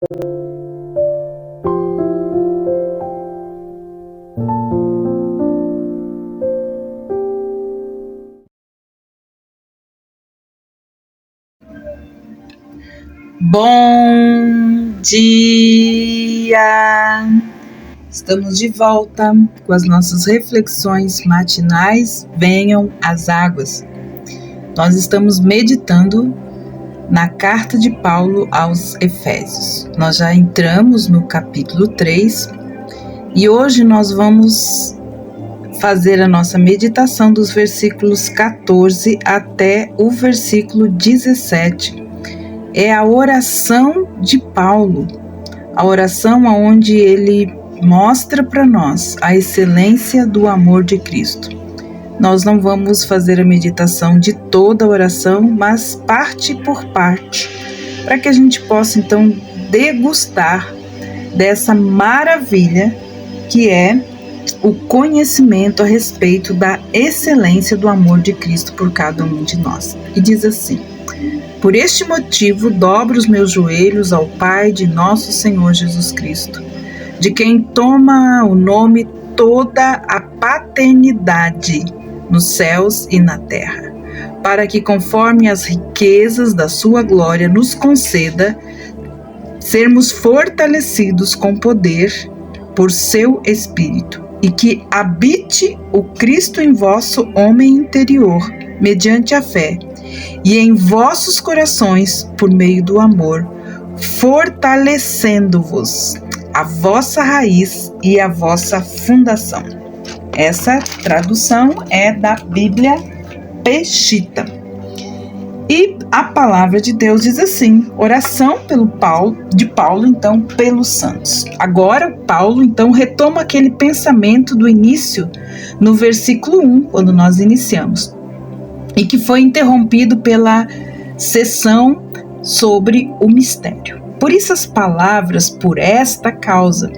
Bom dia! Estamos de volta com as nossas reflexões matinais. Venham as águas. Nós estamos meditando na carta de Paulo aos Efésios. Nós já entramos no capítulo 3 e hoje nós vamos fazer a nossa meditação dos versículos 14 até o versículo 17. É a oração de Paulo, a oração onde ele mostra para nós a excelência do amor de Cristo. Nós não vamos fazer a meditação de toda a oração, mas parte por parte, para que a gente possa então degustar dessa maravilha que é o conhecimento a respeito da excelência do amor de Cristo por cada um de nós. E diz assim: por este motivo, dobro os meus joelhos ao Pai de nosso Senhor Jesus Cristo, de quem toma o nome toda a paternidade nos céus e na terra, para que, conforme as riquezas da sua glória, nos conceda sermos fortalecidos com poder por seu Espírito, e que habite o Cristo em vosso homem interior, mediante a fé, e em vossos corações, por meio do amor, fortalecendo-vos a vossa raiz e a vossa fundação. Essa tradução é da Bíblia Peshitta. E a palavra de Deus diz assim: oração de Paulo, então, pelos santos. Agora, Paulo, então, retoma aquele pensamento do início, no versículo 1, quando nós iniciamos, e que foi interrompido pela sessão sobre o mistério. Por isso as palavras "por esta causa"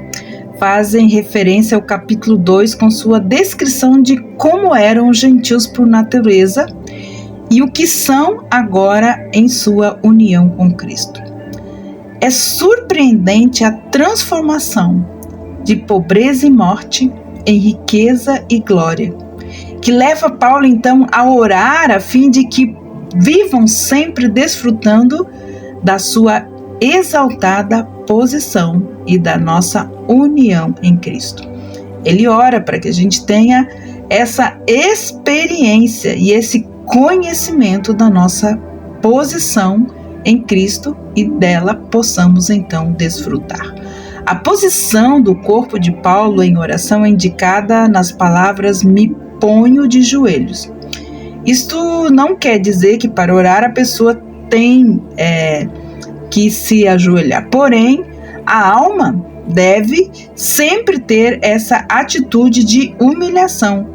fazem referência ao capítulo 2 com sua descrição de como eram os gentios por natureza e o que são agora em sua união com Cristo. É surpreendente a transformação de pobreza e morte em riqueza e glória, que leva Paulo então a orar a fim de que vivam sempre desfrutando da sua exaltada posição e da nossa união em Cristo. Ele ora para que a gente tenha essa experiência e esse conhecimento da nossa posição em Cristo e dela possamos então desfrutar. A posição do corpo de Paulo em oração é indicada nas palavras "me ponho de joelhos". Isto não quer dizer que para orar a pessoa tem que se ajoelhar, porém a alma deve sempre ter essa atitude de humilhação.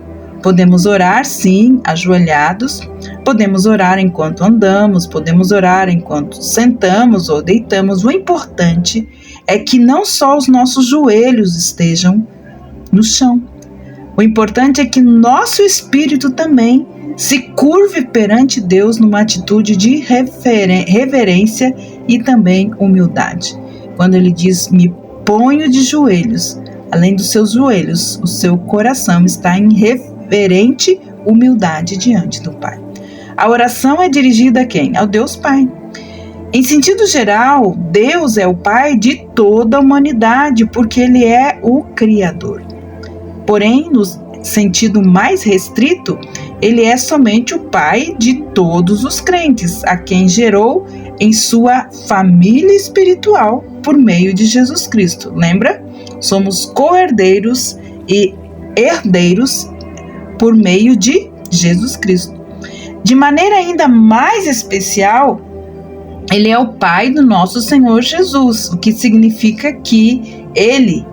Podemos orar sim, ajoelhados, podemos orar enquanto andamos, podemos orar enquanto sentamos ou deitamos. O importante é que não só os nossos joelhos estejam no chão. O importante é que nosso espírito também se curve perante Deus numa atitude de reverência e também humildade. Quando ele diz "me ponho de joelhos", além dos seus joelhos, o seu coração está em reverente humildade diante do Pai. A oração é dirigida a quem? Ao Deus Pai. Em sentido geral, Deus é o Pai de toda a humanidade, porque Ele é o Criador. Porém, no sentido mais restrito, Ele é somente o Pai de todos os crentes, a quem gerou em sua família espiritual por meio de Jesus Cristo. Lembra? Somos co-herdeiros e herdeiros por meio de Jesus Cristo. De maneira ainda mais especial, Ele é o Pai do nosso Senhor Jesus, o que significa que Ele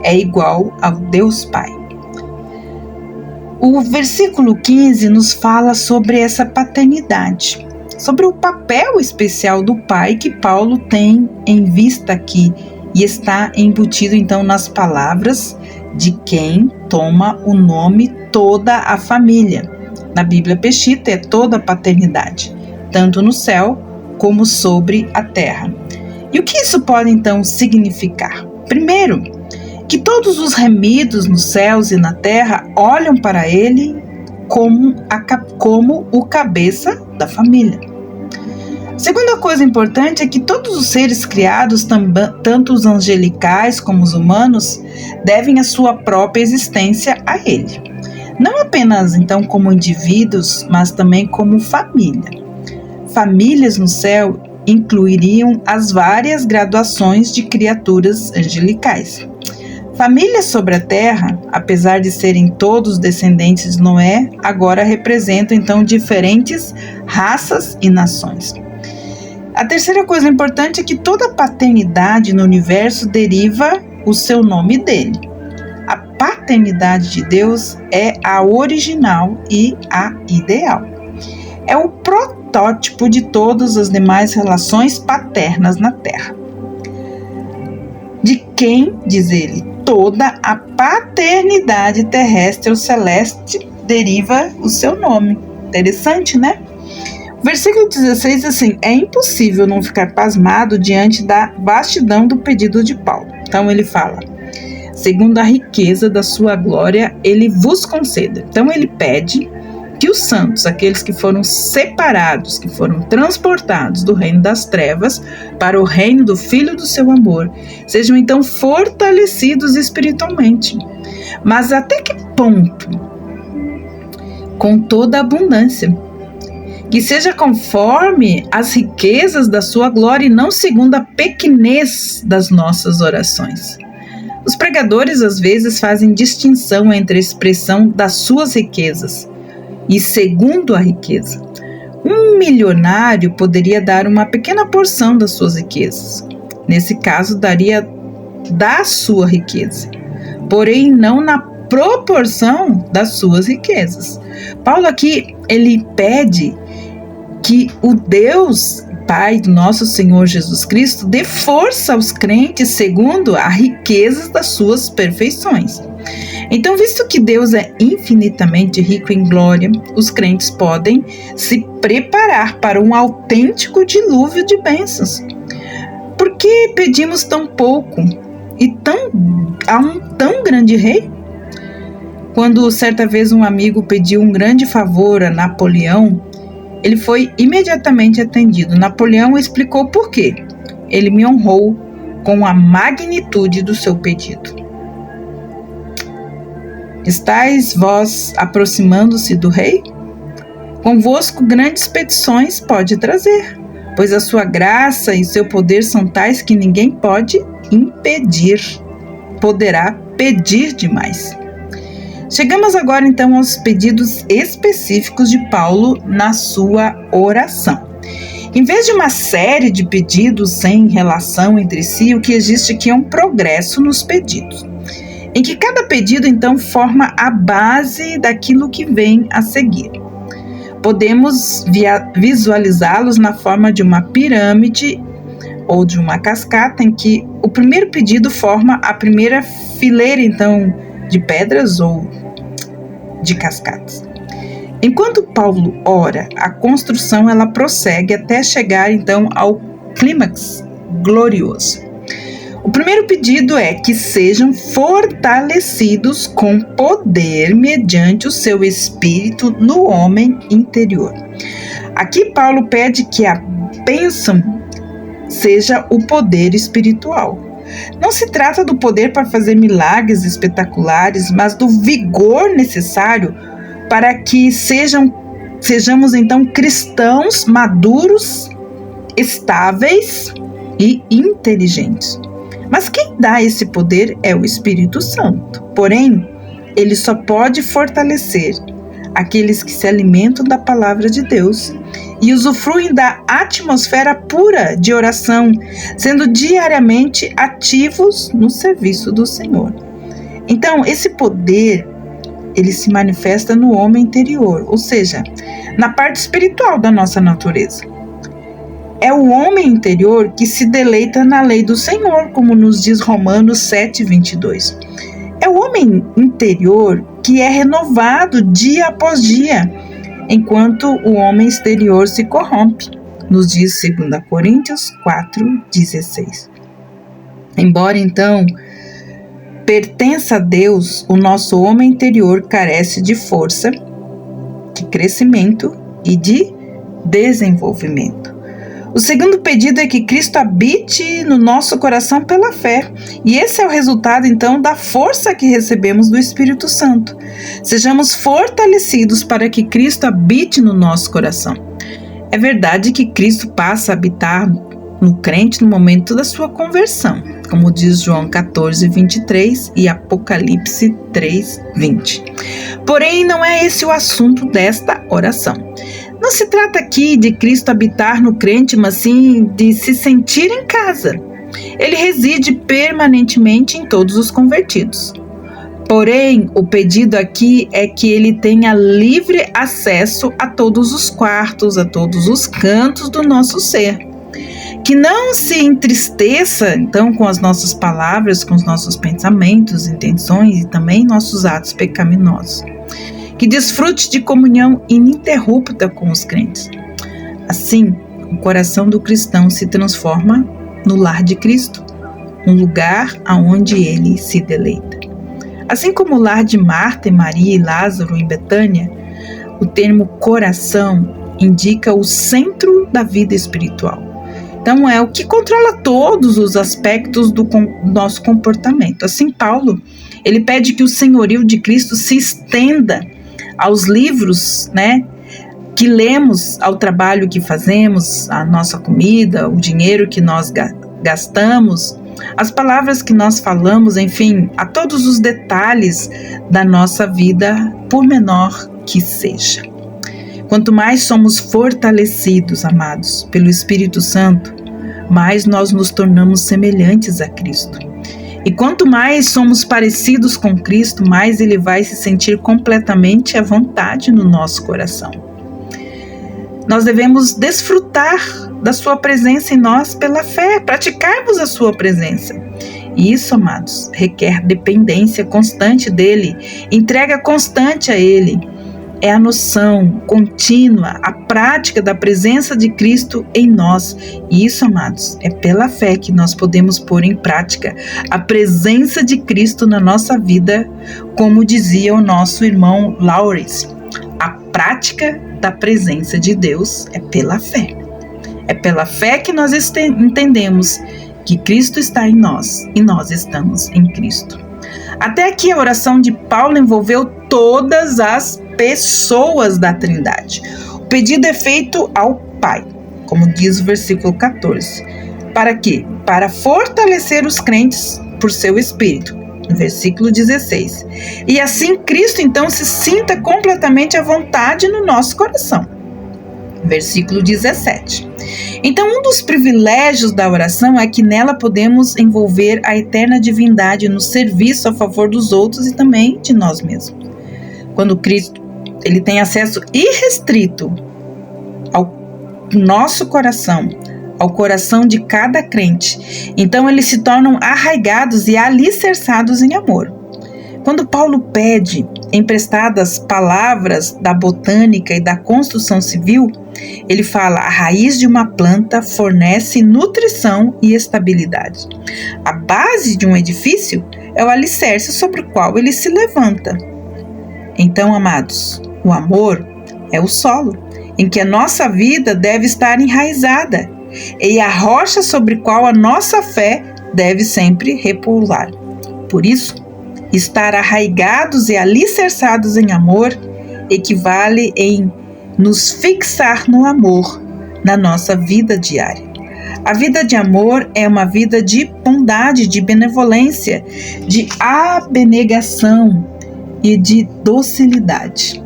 é igual ao Deus Pai. O versículo 15 nos fala sobre essa paternidade, sobre o papel especial do Pai que Paulo tem em vista aqui e está embutido então nas palavras "de quem toma o nome toda a família". Na Bíblia Peshitta é toda a paternidade, tanto no céu como sobre a terra. E o que isso pode então significar? Primeiro, que todos os remidos nos céus e na terra olham para ele como o cabeça da família. Segunda coisa importante é que todos os seres criados, tanto os angelicais como os humanos, devem a sua própria existência a ele. Não apenas então como indivíduos, mas também como família. Famílias no céu incluiriam as várias graduações de criaturas angelicais. Famílias sobre a terra, apesar de serem todos descendentes de Noé, agora representam então diferentes raças e nações. A terceira coisa importante é que toda paternidade no universo deriva o seu nome dele. A paternidade de Deus é a original e a ideal. É o protótipo de todas as demais relações paternas na terra. De quem, diz ele, toda a paternidade terrestre ou celeste deriva o seu nome. Interessante, né? Versículo 16, assim, é impossível não ficar pasmado diante da vastidão do pedido de Paulo. Então ele fala, segundo a riqueza da sua glória, ele vos conceda. Então ele pede que os santos, aqueles que foram separados, que foram transportados do reino das trevas para o reino do Filho do seu amor, sejam então fortalecidos espiritualmente. Mas até que ponto? Com toda a abundância. Que seja conforme as riquezas da sua glória e não segundo a pequenez das nossas orações. Os pregadores às vezes fazem distinção entre a expressão das suas riquezas e segundo a riqueza. Um milionário poderia dar uma pequena porção das suas riquezas. Nesse caso, daria da sua riqueza, porém não na proporção das suas riquezas. Paulo aqui, ele pede que o Deus Pai do nosso Senhor Jesus Cristo dê força aos crentes segundo a riqueza das suas perfeições. Então, visto que Deus é infinitamente rico em glória, os crentes podem se preparar para um autêntico dilúvio de bênçãos. Por que pedimos tão pouco e a um tão grande rei? Quando certa vez um amigo pediu um grande favor a Napoleão, ele foi imediatamente atendido. Napoleão explicou por quê. Ele me honrou com a magnitude do seu pedido. Estais vós aproximando-se do rei? Convosco grandes petições pode trazer, pois a sua graça e seu poder são tais que ninguém pode impedir, poderá pedir demais. Chegamos agora então aos pedidos específicos de Paulo na sua oração. Em vez de uma série de pedidos sem relação entre si, o que existe aqui é um progresso nos pedidos, em que cada pedido então forma a base daquilo que vem a seguir. Podemos visualizá-los na forma de uma pirâmide ou de uma cascata, em que o primeiro pedido forma a primeira fileira então de pedras ou de cascatas. Enquanto Paulo ora, a construção ela prossegue até chegar então ao clímax glorioso. O primeiro pedido é que sejam fortalecidos com poder mediante o seu espírito no homem interior. Aqui Paulo pede que a bênção seja o poder espiritual. Não se trata do poder para fazer milagres espetaculares, mas do vigor necessário para que sejamos então cristãos maduros, estáveis e inteligentes. Mas quem dá esse poder é o Espírito Santo. Porém, ele só pode fortalecer aqueles que se alimentam da palavra de Deus e usufruem da atmosfera pura de oração, sendo diariamente ativos no serviço do Senhor. Então, esse poder, ele se manifesta no homem interior, ou seja, na parte espiritual da nossa natureza. É o homem interior que se deleita na lei do Senhor, como nos diz Romanos 7:22. É o homem interior que é renovado dia após dia, enquanto o homem exterior se corrompe. nos diz 2 Coríntios 4,16. Embora então pertença a Deus, o nosso homem interior carece de força, de crescimento e de desenvolvimento. O segundo pedido é que Cristo habite no nosso coração pela fé. E esse é o resultado, então, da força que recebemos do Espírito Santo. Sejamos fortalecidos para que Cristo habite no nosso coração. É verdade que Cristo passa a habitar no crente no momento da sua conversão, como diz João 14:23 e Apocalipse 3:20. Porém, não é esse o assunto desta oração. Não se trata aqui de Cristo habitar no crente, mas sim de se sentir em casa. Ele reside permanentemente em todos os convertidos. Porém, o pedido aqui é que ele tenha livre acesso a todos os quartos, a todos os cantos do nosso ser. Que não se entristeça, então, com as nossas palavras, com os nossos pensamentos, intenções e também nossos atos pecaminosos. Que desfrute de comunhão ininterrupta com os crentes. Assim, o coração do cristão se transforma no lar de Cristo, um lugar aonde ele se deleita. Assim como o lar de Marta, Maria e Lázaro em Betânia, o termo coração indica o centro da vida espiritual. Então, é o que controla todos os aspectos do nosso comportamento. Assim, Paulo, ele pede que o senhorio de Cristo se estenda aos livros, que lemos, ao trabalho que fazemos, a nossa comida, o dinheiro que nós gastamos, as palavras que nós falamos, enfim, a todos os detalhes da nossa vida, por menor que seja. Quanto mais somos fortalecidos, amados, pelo Espírito Santo, mais nós nos tornamos semelhantes a Cristo. E quanto mais somos parecidos com Cristo, mais Ele vai se sentir completamente à vontade no nosso coração. Nós devemos desfrutar da Sua presença em nós pela fé, praticarmos a Sua presença. E isso, amados, requer dependência constante dEle, entrega constante a Ele. É a noção contínua, a prática da presença de Cristo em nós. E isso, amados, é pela fé que nós podemos pôr em prática a presença de Cristo na nossa vida, como dizia o nosso irmão Lawrence. A prática da presença de Deus é pela fé. É pela fé que nós entendemos que Cristo está em nós e nós estamos em Cristo. Até aqui a oração de Paulo envolveu todas as pessoas da Trindade. O pedido é feito ao Pai, como diz o versículo 14. Para quê? Para fortalecer os crentes por seu Espírito, no versículo 16. E assim Cristo então se sinta completamente à vontade no nosso coração. Versículo 17. Então, um dos privilégios da oração é que nela podemos envolver a eterna divindade no serviço a favor dos outros e também de nós mesmos. Quando Cristo ele tem acesso irrestrito ao nosso coração, ao coração de cada crente, então eles se tornam arraigados e alicerçados em amor. Quando Paulo pede emprestadas palavras da botânica e da construção civil, ele fala: a raiz de uma planta fornece nutrição e estabilidade. A base de um edifício é o alicerce sobre o qual ele se levanta. Então, amados, o amor é o solo em que a nossa vida deve estar enraizada e a rocha sobre a qual a nossa fé deve sempre repousar. Por isso, estar arraigados e alicerçados em amor equivale em nos fixar no amor na nossa vida diária. A vida de amor é uma vida de bondade, de benevolência, de abnegação e de docilidade.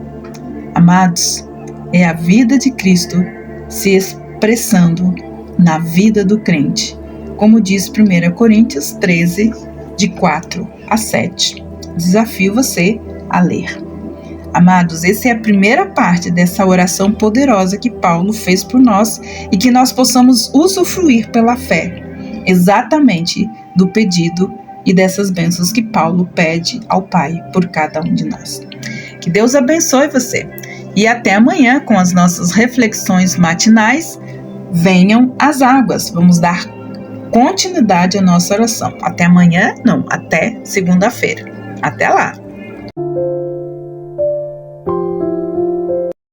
Amados, é a vida de Cristo se expressando na vida do crente, como diz 1 Coríntios 13, de 4 a 7. Desafio você a ler. Amados, essa é a primeira parte dessa oração poderosa que Paulo fez por nós e que nós possamos usufruir pela fé, exatamente do pedido e dessas bênçãos que Paulo pede ao Pai por cada um de nós. Que Deus abençoe você e até amanhã com as nossas reflexões matinais venham as águas. Vamos dar continuidade à nossa oração. Até amanhã? Não, até segunda-feira. Até lá!